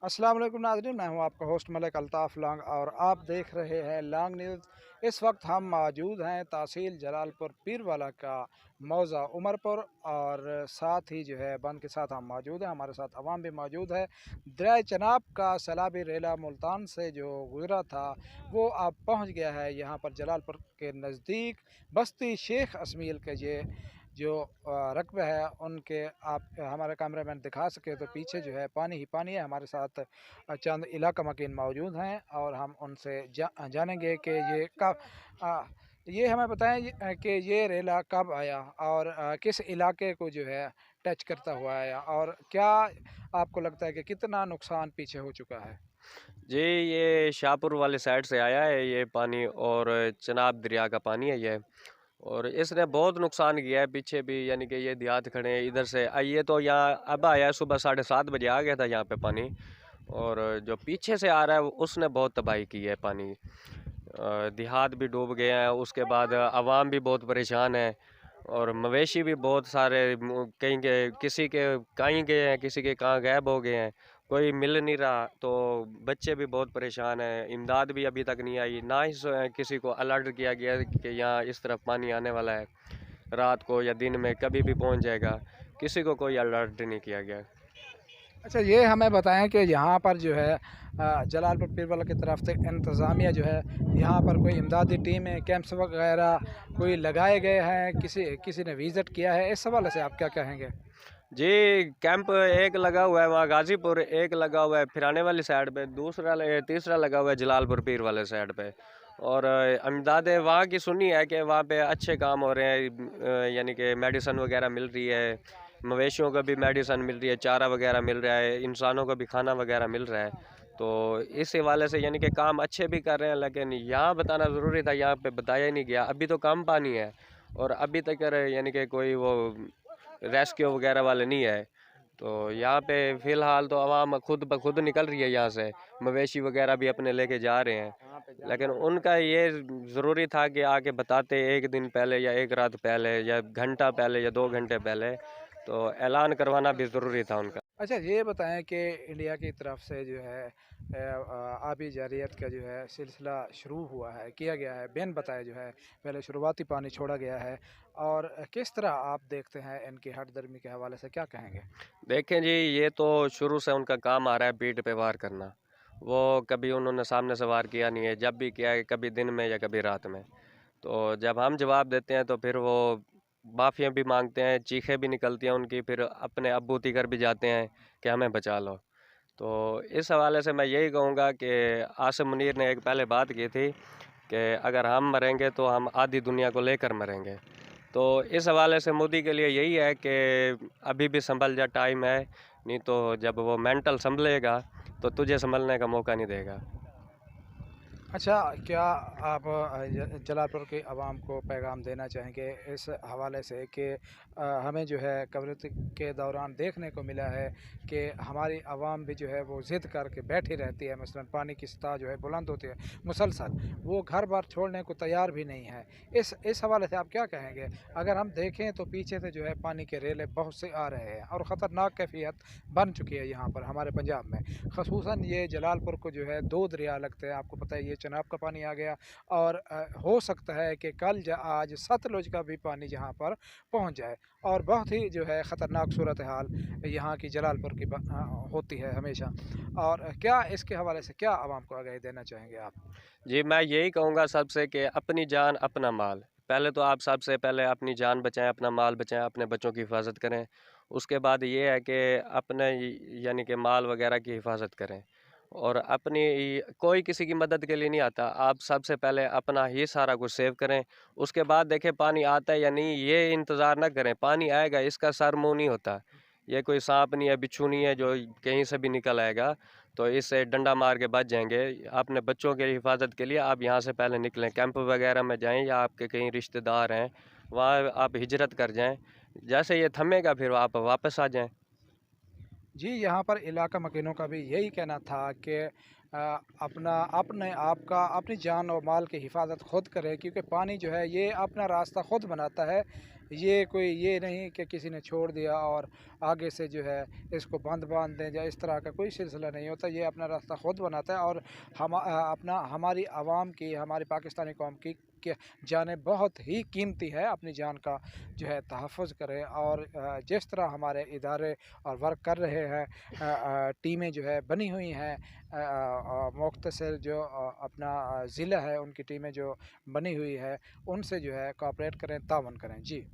अस्सलाम वालेकुम नाज़रीन, मैं हूं आपका होस्ट मलिक अल्ताफ़ लॉन्ग और आप देख रहे हैं लॉन्ग न्यूज़। इस वक्त हम मौजूद हैं तहसील जलालपुर पीरवाला का मौज़ा उमरपुर और साथ ही जो है बंद के साथ हम मौजूद हैं। हमारे साथ अवाम भी मौजूद है। दरिया चनाब का सैलाबी रेला मुल्तान से जो गुजरा था वो अब पहुंच गया है यहाँ पर जलालपुर के नज़दीक बस्ती शेख असमील के जो रकबे है उनके आप हमारे कैमरामैन दिखा सके तो पीछे जो है पानी ही पानी है। हमारे साथ चंद इलाका मकीन मौजूद हैं और हम उनसे जानेंगे कि ये हमें बताएं कि ये रेला कब आया और किस इलाके को जो है टच करता हुआ आया और क्या आपको लगता है कि कितना नुकसान पीछे हो चुका है। जी, ये शाहपुर वाले साइड से आया है ये पानी और चनाब दरिया का पानी है ये। और इसने बहुत नुकसान किया है पीछे भी, यानी कि ये देहात खड़े हैं इधर से ये तो यहाँ अब आया है, सुबह 7:30 बजे आ गया था यहाँ पे पानी। और जो पीछे से आ रहा है उसने बहुत तबाही की है पानी। देहात भी डूब गए हैं, उसके बाद आवाम भी बहुत परेशान है। और मवेशी भी बहुत सारे कहीं के किसी के कहीं गए हैं, किसी के कहाँ गायब हो गए हैं, कोई मिल नहीं रहा। तो बच्चे भी बहुत परेशान हैं, इमदाद भी अभी तक नहीं आई, ना ही किसी को अलर्ट किया गया कि यहाँ इस तरफ पानी आने वाला है, रात को या दिन में कभी भी पहुँच जाएगा। किसी को कोई अलर्ट नहीं किया गया। अच्छा, ये हमें बताएं कि यहाँ पर जो है जलालपुर पीरवाला की तरफ से इंतज़ामिया जो है यहाँ पर कोई इमदादी टीमें कैंप्स वगैरह कोई लगाए गए हैं, किसी किसी ने विज़िट किया है, इस हवाले से आप क्या कहेंगे। जी, कैंप एक लगा हुआ है वहाँ गाजीपुर, एक लगा हुआ है फिराने वाली साइड पे, तीसरा लगा हुआ है जलालपुर पीर वाले साइड पे। और इमदाद वहाँ की सुनी है कि वहाँ पे अच्छे काम हो रहे हैं, यानी कि मेडिसन वगैरह मिल रही है, मवेशियों को भी मेडिसन मिल रही है, चारा वगैरह मिल रहा है, इंसानों को भी खाना वगैरह मिल रहा है। तो इस हवाले से यानी कि काम अच्छे भी कर रहे हैं, लेकिन यहाँ बताना ज़रूरी था, यहाँ पे बताया ही नहीं गया। अभी तो कम पानी है और अभी तक यानी कि कोई वो रेस्क्यू वगैरह वाले नहीं है। तो यहाँ पे फ़िलहाल तो आवाम खुद ब खुद निकल रही है यहाँ से, मवेशी वगैरह भी अपने लेके जा रहे हैं। लेकिन उनका ये ज़रूरी था कि आके बताते एक दिन पहले या एक रात पहले या घंटा पहले या 2 घंटे पहले, तो ऐलान करवाना भी ज़रूरी था उनका। अच्छा, ये बताएं कि इंडिया की तरफ से जो है आबी जारियत का जो है सिलसिला शुरू हुआ है, किया गया है, बिन बताए जो है पहले शुरुआती पानी छोड़ा गया है और किस तरह आप देखते हैं इनकी हट दर्मी के हवाले से क्या कहेंगे। देखें जी, ये तो शुरू से उनका काम आ रहा है पीठ पे वार करना। वो कभी उन्होंने सामने से वार किया नहीं है, जब भी किया है कभी दिन में या कभी रात में। तो जब हम जवाब देते हैं तो फिर वो माफ़ियाँ भी मांगते हैं, चीखें भी निकलती हैं उनकी, फिर अपने अब्बू तिगर भी जाते हैं कि हमें बचा लो। तो इस हवाले से मैं यही कहूँगा कि आसिम मुनीर ने एक पहले बात की थी कि अगर हम मरेंगे तो हम आधी दुनिया को लेकर मरेंगे। तो इस हवाले से मोदी के लिए यही है कि अभी भी संभल जा, टाइम है, नहीं तो जब वो मेंटल संभलेगा तो तुझे संभलने का मौका नहीं देगा। अच्छा, क्या आप जलालपुर के अवाम को पैगाम देना चाहेंगे इस हवाले से कि हमें जो है कवरेज के दौरान देखने को मिला है कि हमारी अवाम भी जो है वो ज़िद करके बैठी रहती है, मसलन पानी की सतह जो है बुलंद होती है मुसलसल, वो घर बार छोड़ने को तैयार भी नहीं है। इस हवाले से आप क्या कहेंगे। अगर हम देखें तो पीछे से जो है पानी के रेले बहुत से आ रहे हैं और ख़तरनाक कैफियत बन चुकी है यहाँ पर हमारे पंजाब में। खसूसन ये जलालपुर को जो है दो दरिया लगते हैं, आपको पता है ये चनाब का पानी आ गया और हो सकता है कि कल आज सतलुज का भी पानी यहाँ पर पहुँच जाए और बहुत ही जो है ख़तरनाक सूरत हाल यहाँ की जलालपुर की होती है हमेशा। और क्या इसके हवाले से क्या आवाम को आगाही देना चाहेंगे आप। जी, मैं यही कहूँगा सबसे कि अपनी जान अपना माल। पहले तो आप सबसे पहले अपनी जान बचाएँ, अपना माल बचाएँ, अपने बच्चों की हिफाजत करें। उसके बाद ये है कि अपने यानी कि माल वगैरह की हिफाजत करें। और कोई किसी की मदद के लिए नहीं आता, आप सबसे पहले अपना ही सारा कुछ सेव करें। उसके बाद देखें पानी आता है या नहीं, ये इंतज़ार ना करें, पानी आएगा, इसका सर मुँह नहीं होता। ये कोई सांप नहीं है, बिच्छू नहीं है जो कहीं से भी निकल आएगा। तो इससे डंडा मार के बच जाएंगे। अपने बच्चों की हिफाजत के लिए आप यहाँ से पहले निकलें, कैंप वगैरह में जाएं या आपके कहीं रिश्तेदार हैं वहाँ आप हिजरत कर जाएं। जैसे ये थमेगा फिर आप वापस आ जाएं। जी, यहाँ पर इलाका मकीनों का भी यही कहना था कि अपना अपने आप का अपनी जान और माल की हिफाजत खुद करें क्योंकि पानी जो है ये अपना रास्ता खुद बनाता है। ये कोई ये नहीं कि किसी ने छोड़ दिया और आगे से जो है इसको बांध दें, या इस तरह का कोई सिलसिला नहीं होता। ये अपना रास्ता खुद बनाता है, और अपना हमारी आवाम की, हमारी पाकिस्तानी कौम की जानें बहुत ही कीमती है। अपनी जान का जो है तहफ़्फ़ुज़ करें, और जिस तरह हमारे इदारे और वर्क कर रहे हैं, टीमें जो है बनी हुई हैं, मुख्तसर जो अपना ज़िला है उनकी टीमें जो बनी हुई है, उनसे जो है कोऑपरेट करें, तावन करें। जी।